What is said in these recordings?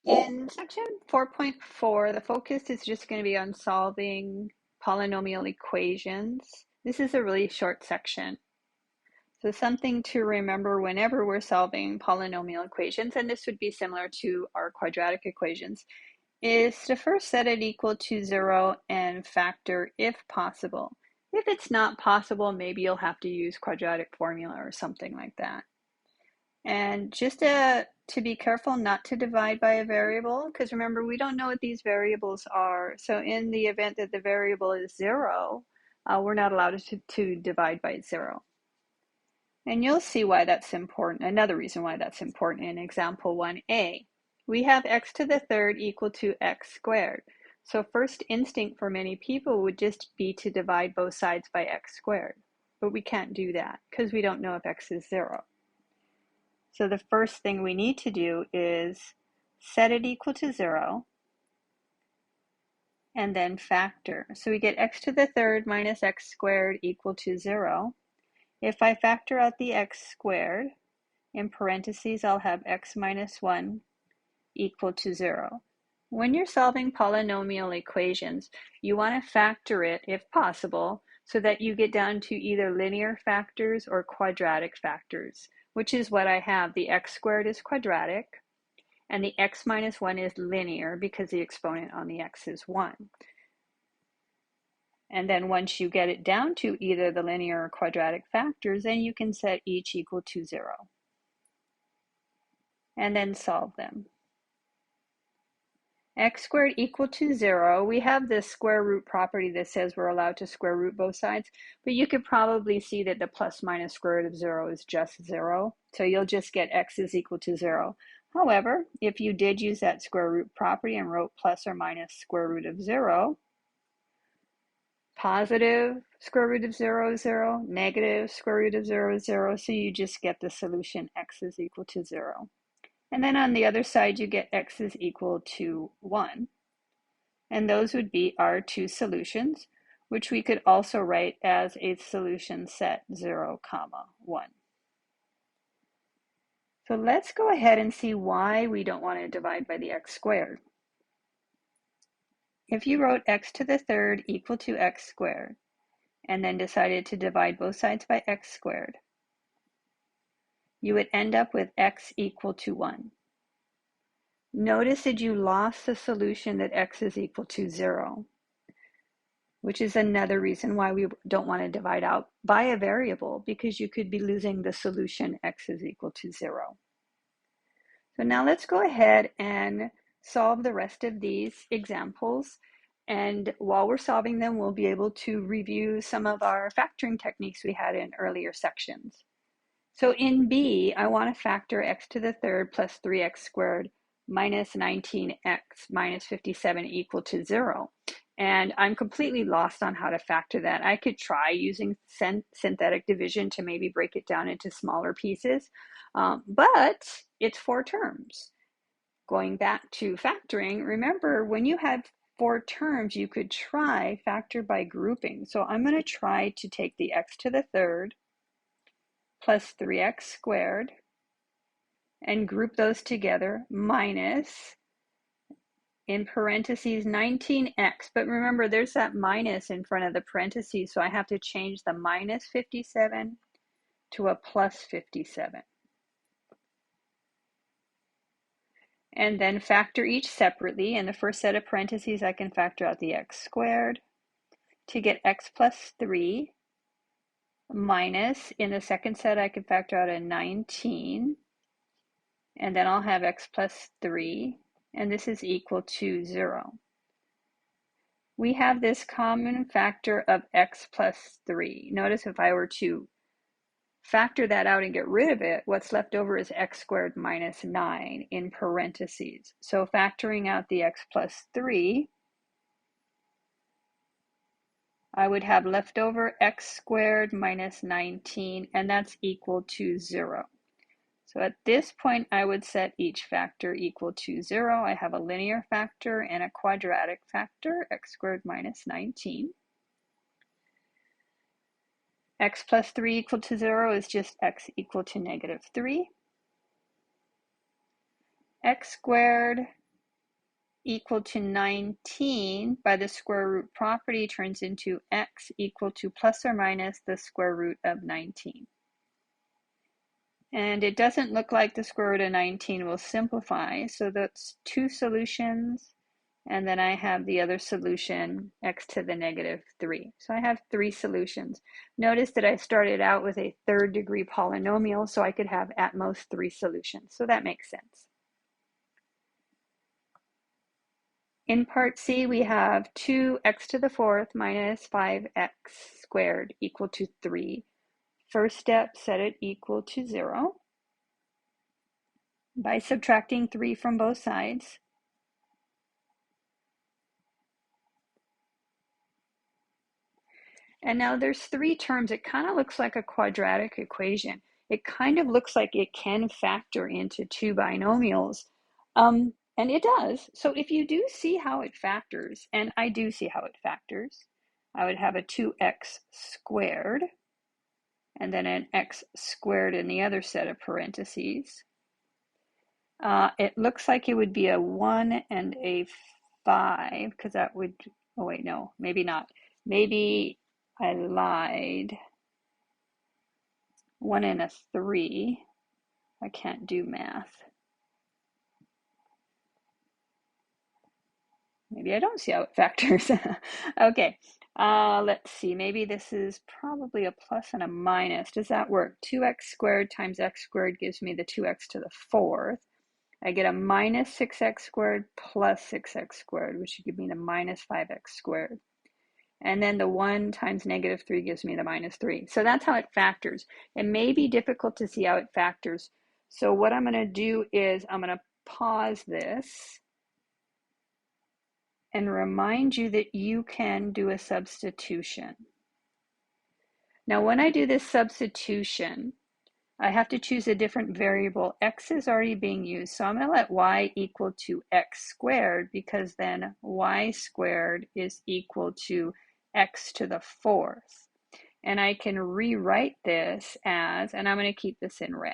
In section 4.4, the focus is just going to be on solving polynomial equations. This is a really short section. So something to remember whenever we're solving polynomial equations, and this would be similar to our quadratic equations, is to first set it equal to 0 and factor if possible. If it's not possible, maybe you'll have to use quadratic formula or something like that. And just to be careful not to divide by a variable, because remember, we don't know what these variables are. So in the event that the variable is 0, we're not allowed to divide by 0. And you'll see why that's important. Another reason why that's important in example 1a. We have x to the third equal to x squared. So first instinct for many people would just be to divide both sides by x squared. But we can't do that because we don't know if x is 0. So the first thing we need to do is set it equal to 0 and then factor. So we get x to the third minus x squared equal to 0. If I factor out the x squared, in parentheses I'll have x minus 1 equal to 0. When you're solving polynomial equations, you want to factor it, if possible, so that you get down to either linear factors or quadratic factors, which is what I have. The x squared is quadratic, and the x minus 1 is linear because the exponent on the x is 1. And then once you get it down to either the linear or quadratic factors, then you can set each equal to 0. And then solve them. X squared equal to 0. We have this square root property that says we're allowed to square root both sides, but you could probably see that the plus minus square root of 0 is just 0. So you'll just get x is equal to 0. However, if you did use that square root property and wrote plus or minus square root of 0, positive square root of 0 is 0, negative square root of 0 is 0, so you just get the solution x is equal to 0. And then on the other side, you get x is equal to 1. And those would be our two solutions, which we could also write as a solution set 0, 1. So let's go ahead and see why we don't want to divide by the x squared. If you wrote x to the third equal to x squared, and then decided to divide both sides by x squared, you would end up with x equal to 1. Notice that you lost the solution that x is equal to 0, which is another reason why we don't want to divide out by a variable, because you could be losing the solution x is equal to 0. So now let's go ahead and solve the rest of these examples. And while we're solving them, we'll be able to review some of our factoring techniques we had in earlier sections. So in B, I want to factor x to the third plus 3x squared minus 19x minus 57 equal to 0. And I'm completely lost on how to factor that. I could try using synthetic division to maybe break it down into smaller pieces, but it's 4 terms. Going back to factoring, remember when you had 4 terms, you could try factor by grouping. So I'm going to try to take the x to the third plus 3x squared and group those together minus, in parentheses, 19x. But remember, there's that minus in front of the parentheses, so I have to change the minus 57 to a plus 57. And then factor each separately. In the first set of parentheses, I can factor out the x squared to get x plus 3 minus, in the second set, I can factor out a 19. And then I'll have x plus 3, and this is equal to 0. We have this common factor of x plus 3. Notice if I were to factor that out and get rid of it, what's left over is x squared minus 9 in parentheses. So factoring out the x plus 3, I would have left over x squared minus 19, and that's equal to 0. So at this point, I would set each factor equal to 0. I have a linear factor and a quadratic factor, x squared minus 19. X plus 3 equal to 0 is just x equal to negative 3. X squared equal to 19 by the square root property turns into x equal to plus or minus the square root of 19. And it doesn't look like the square root of 19 will simplify, so that's two solutions, and then I have the other solution, x to the negative 3. So I have three solutions. Notice that I started out with a third degree polynomial, so I could have at most three solutions, so that makes sense. In part C, we have 2x to the fourth minus 5x squared equal to 3. First step, set it equal to 0 by subtracting 3 from both sides. And now there's three terms. It kind of looks like a quadratic equation. It kind of looks like it can factor into two binomials. And it does. So if you do see how it factors, and I do see how it factors, I would have a 2x squared, and then an x squared in the other set of parentheses. It looks like it would be a 1 and a 5, because that would, oh wait, no, maybe not. Maybe I lied. 1 and a 3. I can't do math. Maybe I don't see how it factors. Okay, let's see. Maybe this is probably a plus and a minus. Does that work? 2x squared times x squared gives me the 2x to the fourth. I get a minus 6x squared plus 6x squared, which should give me the minus 5x squared. And then the 1 times negative 3 gives me the minus 3. So that's how it factors. It may be difficult to see how it factors. So what I'm going to do is I'm going to pause this and remind you that you can do a substitution. Now, when I do this substitution, I have to choose a different variable. X is already being used, so I'm going to let y equal to x squared, because then y squared is equal to x to the fourth. And I can rewrite this as, and I'm going to keep this in red,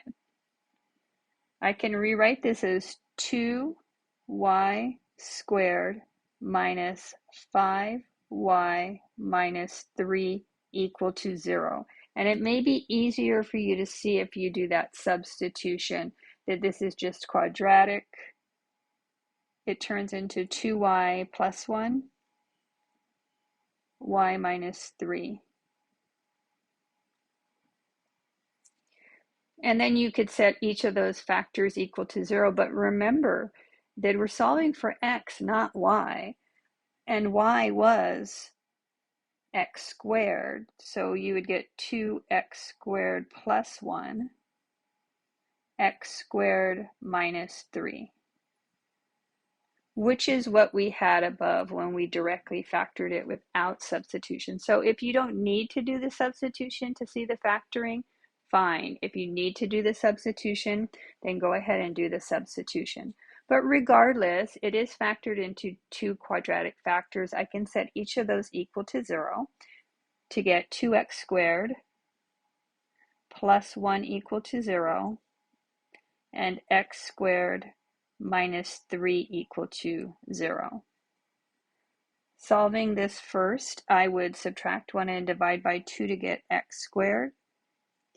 I can rewrite this as 2y squared minus 5y minus 3 equal to 0. And it may be easier for you to see if you do that substitution, that this is just quadratic. It turns into 2y plus 1, y minus 3. And then you could set each of those factors equal to 0, but remember that we're solving for x, not y, and y was x squared, so you would get 2x squared plus 1, x squared minus 3, which is what we had above when we directly factored it without substitution. So if you don't need to do the substitution to see the factoring, fine. If you need to do the substitution, then go ahead and do the substitution. But regardless, it is factored into two quadratic factors. I can set each of those equal to 0 to get 2x squared plus 1 equal to 0, and x squared minus 3 equal to 0. Solving this first, I would subtract 1 and divide by 2 to get x squared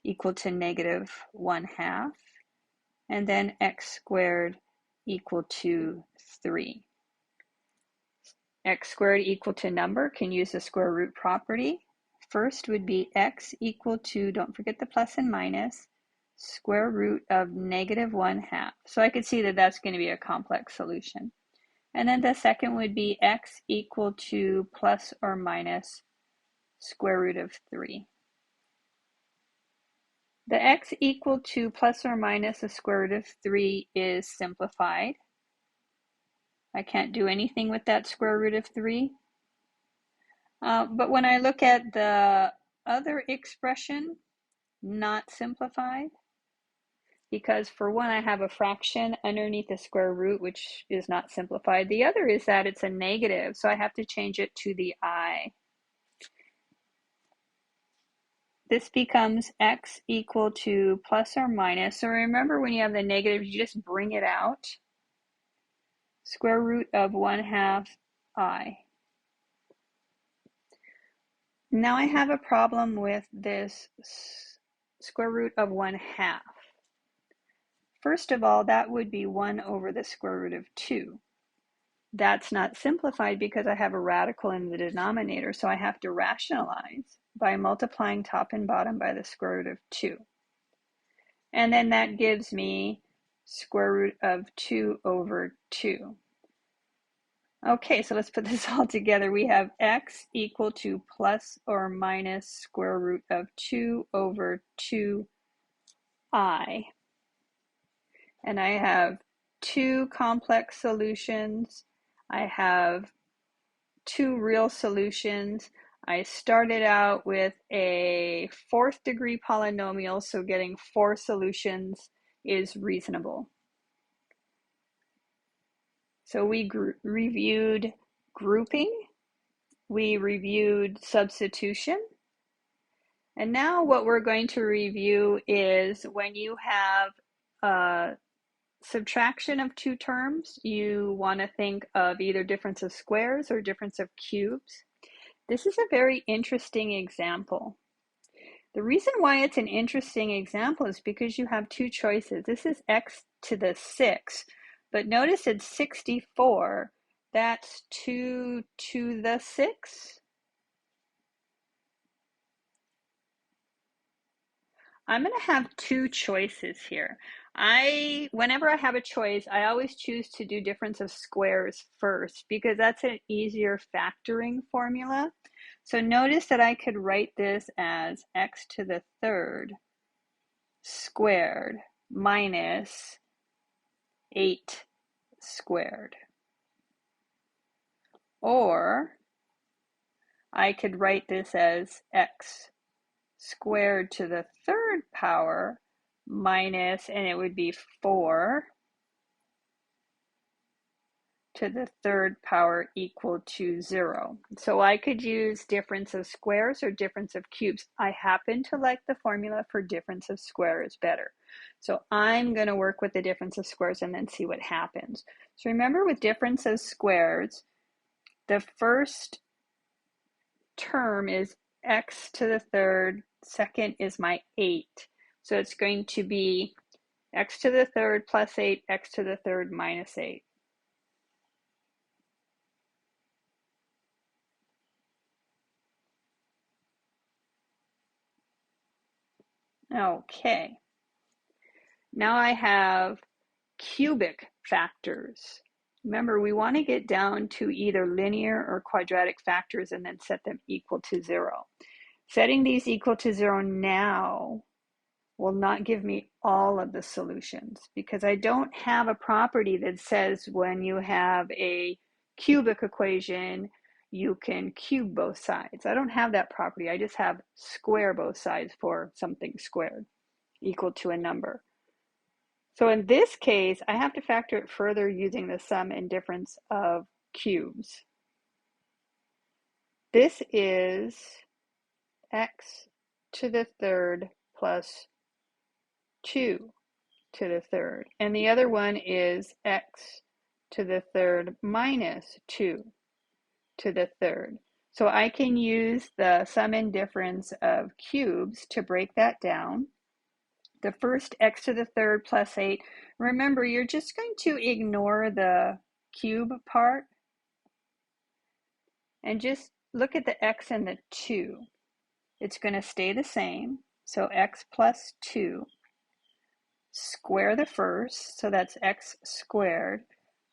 equal to negative 1/2, and then x squared equal to 3. X squared equal to number can use the square root property. First would be x equal to, don't forget the plus and minus, square root of negative 1/2. So I could see that that's going to be a complex solution. And then the second would be x equal to plus or minus square root of 3. The x equal to plus or minus the square root of 3 is simplified. I can't do anything with that square root of 3. But when I look at the other expression, not simplified, because for one, I have a fraction underneath the square root, which is not simplified. The other is that it's a negative, so I have to change it to the I. This becomes x equal to plus or minus. So remember, when you have the negative, you just bring it out. square root of 1/2 I. Now I have a problem with this square root of 1/2. First of all, that would be 1 over the square root of 2. That's not simplified because I have a radical in the denominator, so I have to rationalize by multiplying top and bottom by the square root of 2. And then that gives me square root of 2 over 2. Okay, so let's put this all together. We have x equal to plus or minus square root of 2 over 2I. And I have two complex solutions. I have two real solutions. I started out with a 4th degree polynomial, so getting 4 solutions is reasonable. So we reviewed grouping, we reviewed substitution, and now what we're going to review is when you have a subtraction of two terms, you want to think of either difference of squares or difference of cubes. This is a very interesting example. The reason why it's an interesting example is because you have two choices. This is x to the 6, but notice it's 64. That's 2 to the 6. I'm going to have two choices here. Whenever I have a choice, I always choose to do difference of squares first because that's an easier factoring formula. So notice that I could write this as x to the 3rd squared minus 8 squared. Or I could write this as x squared to the 3rd power minus, and it would be 4 to the 3rd power equal to 0. So I could use difference of squares or difference of cubes. I happen to like the formula for difference of squares better. So I'm going to work with the difference of squares and then see what happens. So remember, with difference of squares, the first term is x to the 3rd, second is my 8. So it's going to be x to the 3rd plus 8, x to the 3rd minus 8. Okay, now I have cubic factors. Remember, we want to get down to either linear or quadratic factors and then set them equal to 0. Setting these equal to 0 now will not give me all of the solutions because I don't have a property that says when you have a cubic equation, you can cube both sides. I don't have that property. I just have square both sides for something squared equal to a number. So in this case, I have to factor it further using the sum and difference of cubes. This is x to the 3rd plus 2 to the 3rd. And the other one is x to the 3rd minus 2 to the 3rd. So I can use the sum and difference of cubes to break that down. The first x to the 3rd plus 8. Remember, you're just going to ignore the cube part and just look at the x and the 2. It's going to stay the same. So x plus 2. Square the first, so that's x squared.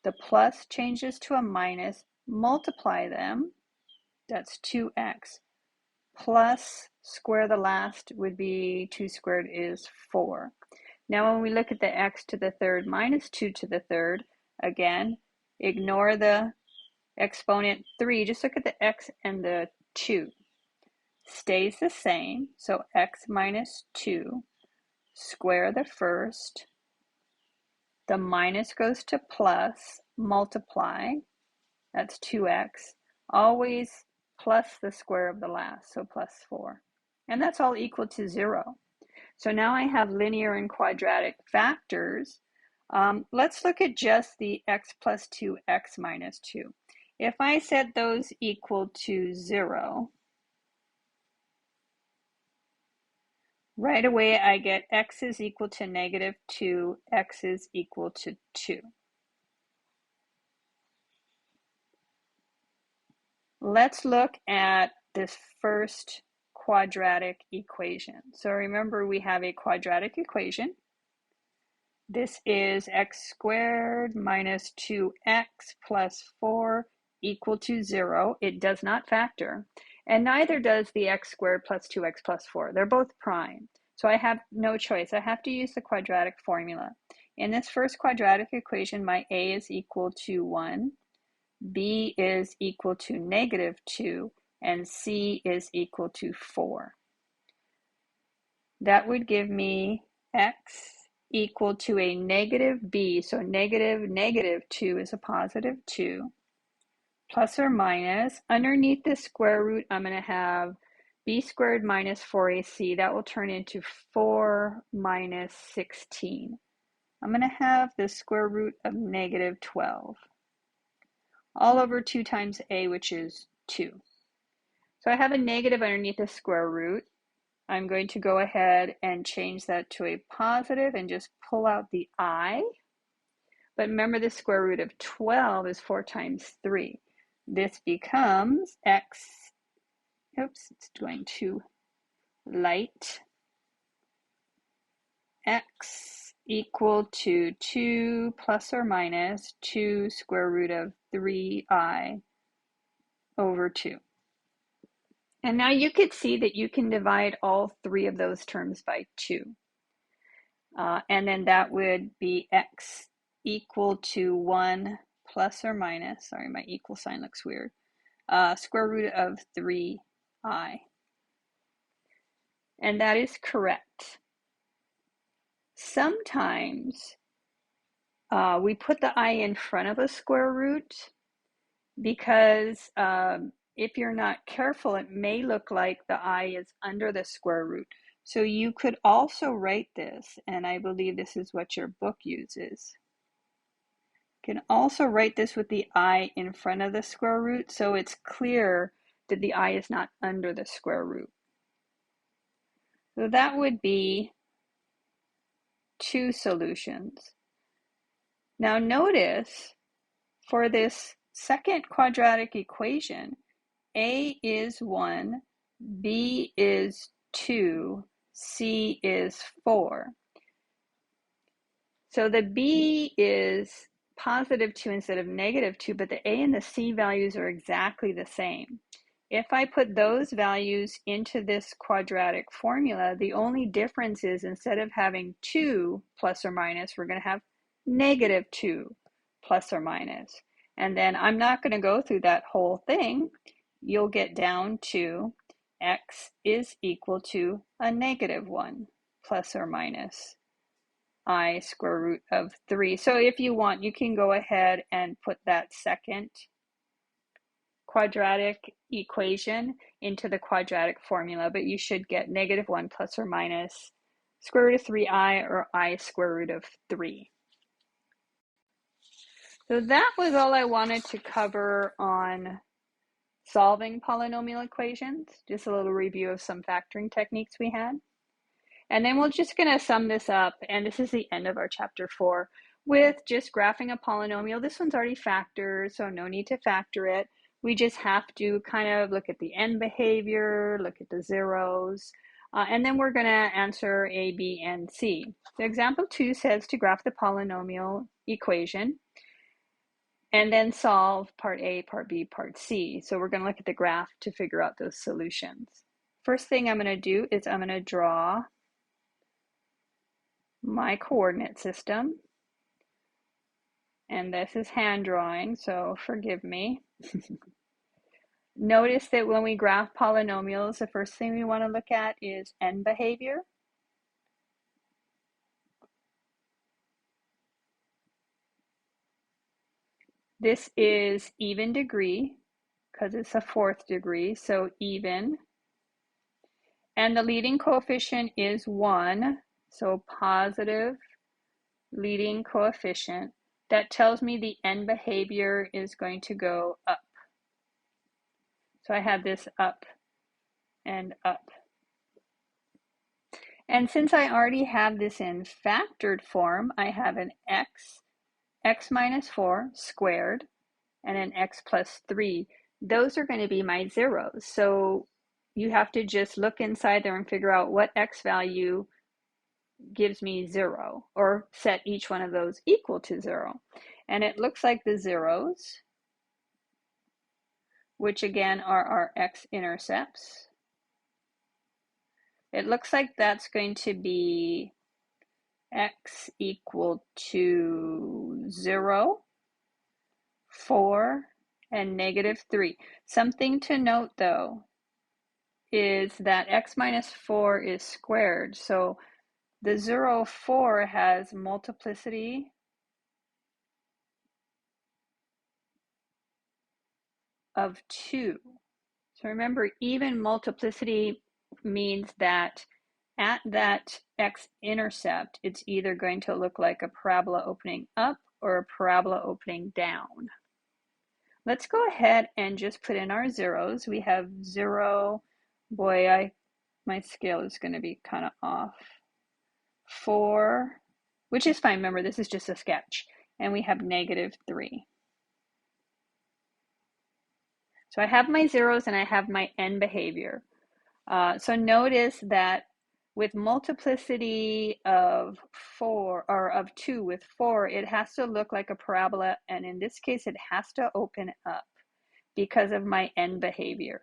The plus changes to a minus. Multiply them. That's 2x. Plus square the last would be 2 squared is 4. Now when we look at the x to the 3rd minus 2 to the 3rd, again, ignore the exponent 3. Just look at the x and the 2. Stays the same, so x minus 2. Square the first. The minus goes to plus. Multiply. That's 2x. Always plus the square of the last, so plus 4. And that's all equal to 0. So now I have linear and quadratic factors. Let's look at just the x plus 2, x minus 2. If I set those equal to 0, right away I get x is equal to negative 2, x is equal to 2. Let's look at this first quadratic equation. So remember, we have a quadratic equation. This is x squared minus 2x plus 4 equal to 0. It does not factor, and neither does the x squared plus 2x plus 4. They're both prime. So I have no choice. I have to use the quadratic formula. In this first quadratic equation, my a is equal to 1, b is equal to negative 2, and c is equal to 4. That would give me x equal to a negative b, so negative 2 is a positive 2, plus or minus, underneath the square root, I'm going to have b squared minus 4ac. That will turn into 4 minus 16. I'm going to have the square root of negative 12, all over 2 times a, which is 2. So I have a negative underneath the square root. I'm going to go ahead and change that to a positive and just pull out the I. But remember, the square root of 12 is 4 times 3. This becomes x, oops, it's going too light, x equal to 2 plus or minus 2 square root of 3i over 2. And now you could see that you can divide all three of those terms by 2. And then that would be x equal to 1 plus or minus, sorry, my equal sign looks weird, square root of 3i. And that is correct. Sometimes we put the I in front of a square root because if you're not careful, it may look like the I is under the square root. So you could also write this, and I believe this is what your book uses. You can also write this with the I in front of the square root, so it's clear that the I is not under the square root. So that would be 2 solutions. Now notice, for this second quadratic equation, A is 1, B is 2, C is 4. So the B is positive 2 instead of negative 2, but the A and the C values are exactly the same. If I put those values into this quadratic formula, the only difference is instead of having 2 plus or minus, we're going to have negative 2 plus or minus. And then I'm not going to go through that whole thing. You'll get down to x is equal to a negative 1 plus or minus I square root of 3. So if you want, you can go ahead and put that second quadratic equation into the quadratic formula, but you should get negative 1 plus or minus square root of 3i, or I square root of 3. So that was all I wanted to cover on solving polynomial equations. Just a little review of some factoring techniques we had. And then we're just going to sum this up, and this is the end of our chapter 4, with just graphing a polynomial. This one's already factored, so no need to factor it. We just have to kind of look at the end behavior, look at the zeros, and then we're going to answer A, B, and C. So example 2 says to graph the polynomial equation and then solve part A, part B, part C. So we're going to look at the graph to figure out those solutions. First thing I'm going to do is I'm going to draw my coordinate system. And this is hand drawing, so forgive me. Notice that when we graph polynomials, the first thing we want to look at is end behavior. This is even degree because it's a 4th degree, so even. And the leading coefficient is 1, so positive leading coefficient, that tells me the end behavior is going to go up. So I have this up and up. And since I already have this in factored form, I have an x minus 4 squared, and an x plus 3. Those are going to be my zeros. So you have to just look inside there and figure out what x value gives me 0, or set each one of those equal to 0. And it looks like the zeros, which again are our x-intercepts, it looks like that's going to be x equal to 0, 4, and negative 3. Something to note though is that x minus 4 is squared. So the 0, 4 has multiplicity of 2. So remember, even multiplicity means that at that x-intercept, it's either going to look like a parabola opening up or a parabola opening down. Let's go ahead and just put in our zeros. We have 0, boy, my scale is going to be kind of off. 4, which is fine. Remember, this is just a sketch. And we have negative 3. So I have my zeros and I have my end behavior. So notice that with multiplicity of 4, or of 2 with 4, it has to look like a parabola, and in this case it has to open up because of my end behavior.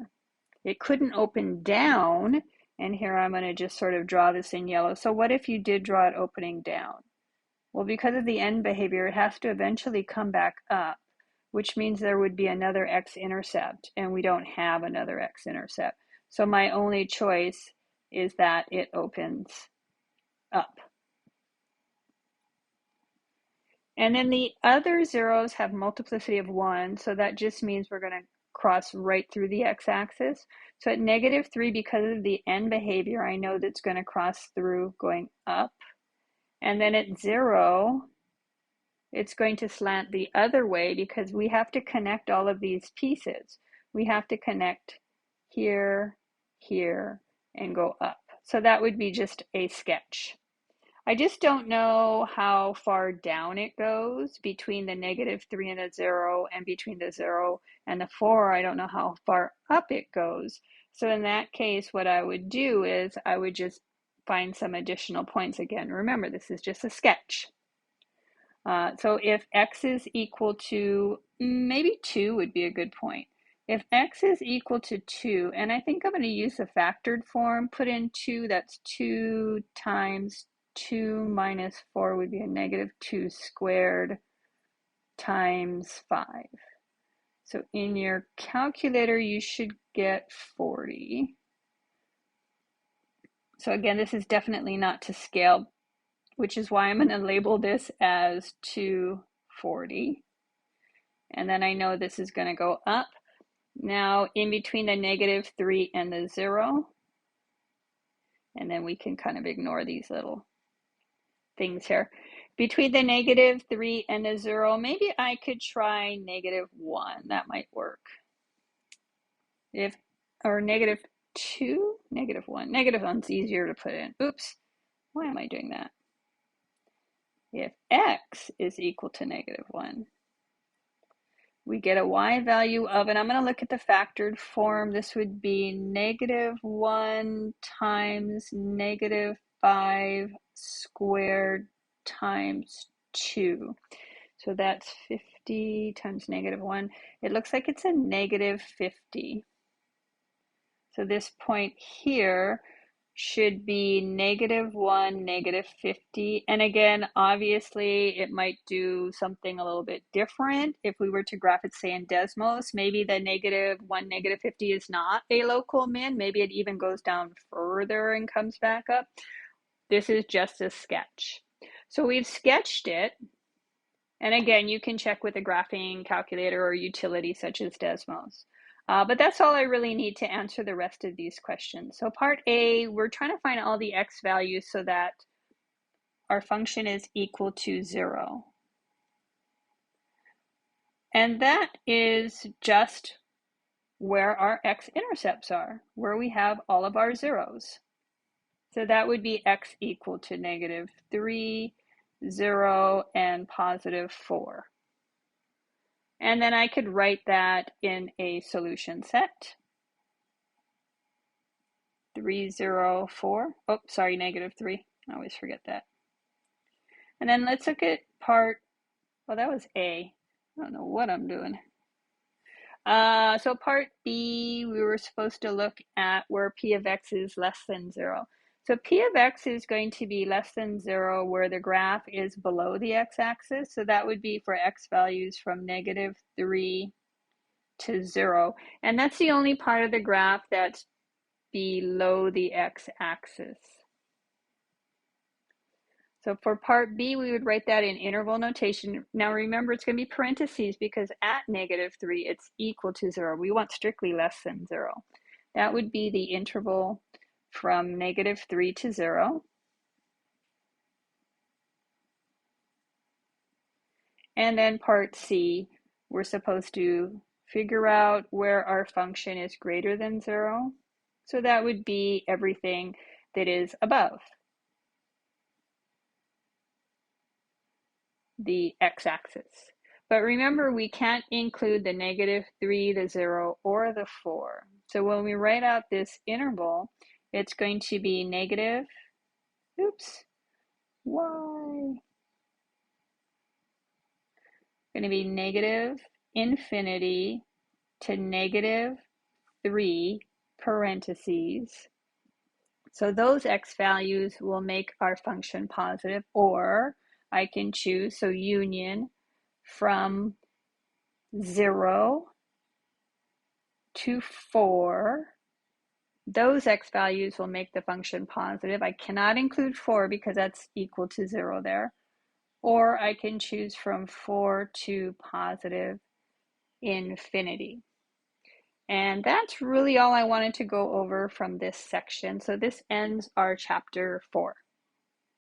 It couldn't open down, and here I'm going to just sort of draw this in yellow. So what if you did draw it opening down? Well, because of the end behavior, it has to eventually come back up, which means there would be another x-intercept, and we don't have another x-intercept. So my only choice is that it opens up. And then the other zeros have multiplicity of 1, so that just means we're going to cross right through the x-axis. So at negative 3, because of the end behavior, I know that's going to cross through going up. And then at 0, it's going to slant the other way because we have to connect all of these pieces. We have to connect here, here, and go up. So that would be just a sketch. I just don't know how far down it goes between the negative 3 and the 0, and between the 0 and the 4. I don't know how far up it goes. So in that case, what I would do is I would just find some additional points. Again, remember, this is just a sketch. So if x is equal to, maybe 2 would be a good point. If x is equal to 2, and I think I'm going to use the factored form, put in 2, that's 2 times 2 minus 4 would be a negative 2 squared times 5. So in your calculator, you should get 40. So again, this is definitely not to scale, which is why I'm going to label this as 240. And then I know this is going to go up. Now in between the negative 3 and the 0, and then we can kind of ignore these little things here. Between the negative 3 and the 0, maybe I could try negative 1. That might work. Or negative 2, negative 1. Negative 1's easier to put in. Oops, why am I doing that? If x is equal to negative 1, we get a y value of, and I'm going to look at the factored form, this would be negative 1 times negative 5 squared times 2. So that's 50 times negative 1. It looks like it's a negative 50. So this point here should be negative 1, negative 50. And again, obviously, it might do something a little bit different. If we were to graph it, say, in Desmos, maybe the negative 1, negative 50 is not a local min. Maybe it even goes down further and comes back up. This is just a sketch. So we've sketched it. And again, you can check with a graphing calculator or utility such as Desmos. But that's all I really need to answer the rest of these questions. So part A, we're trying to find all the x values so that our function is equal to 0. And that is just where our x-intercepts are, where we have all of our zeros. So that would be x equal to -3, 0, and +4. And then I could write that in a solution set. 3, 0, 4. Oh, sorry, -3. I always forget that. And then let's look at part, well, that was A. I don't know what I'm doing. So part B, we were supposed to look at where p of x is less than 0. So p of x is going to be less than 0 where the graph is below the x-axis. So that would be for x values from -3 to 0. And that's the only part of the graph that's below the x-axis. So for part B, we would write that in interval notation. Now remember, it's going to be parentheses because at -3, it's equal to 0. We want strictly less than 0. That would be the interval from -3 to 0. And then part C, we're supposed to figure out where our function is greater than 0. So that would be everything that is above the x-axis. But remember, we can't include the -3, the 0, or the 4. So when we write out this interval, it's going to be negative, oops, y, going to be -∞ to -3 parentheses. So those x values will make our function positive, or I can choose, so union from 0 to 4, those x values will make the function positive. I cannot include 4 because that's equal to 0 there. Or I can choose from 4 to +∞. And that's really all I wanted to go over from this section. So this ends our chapter 4.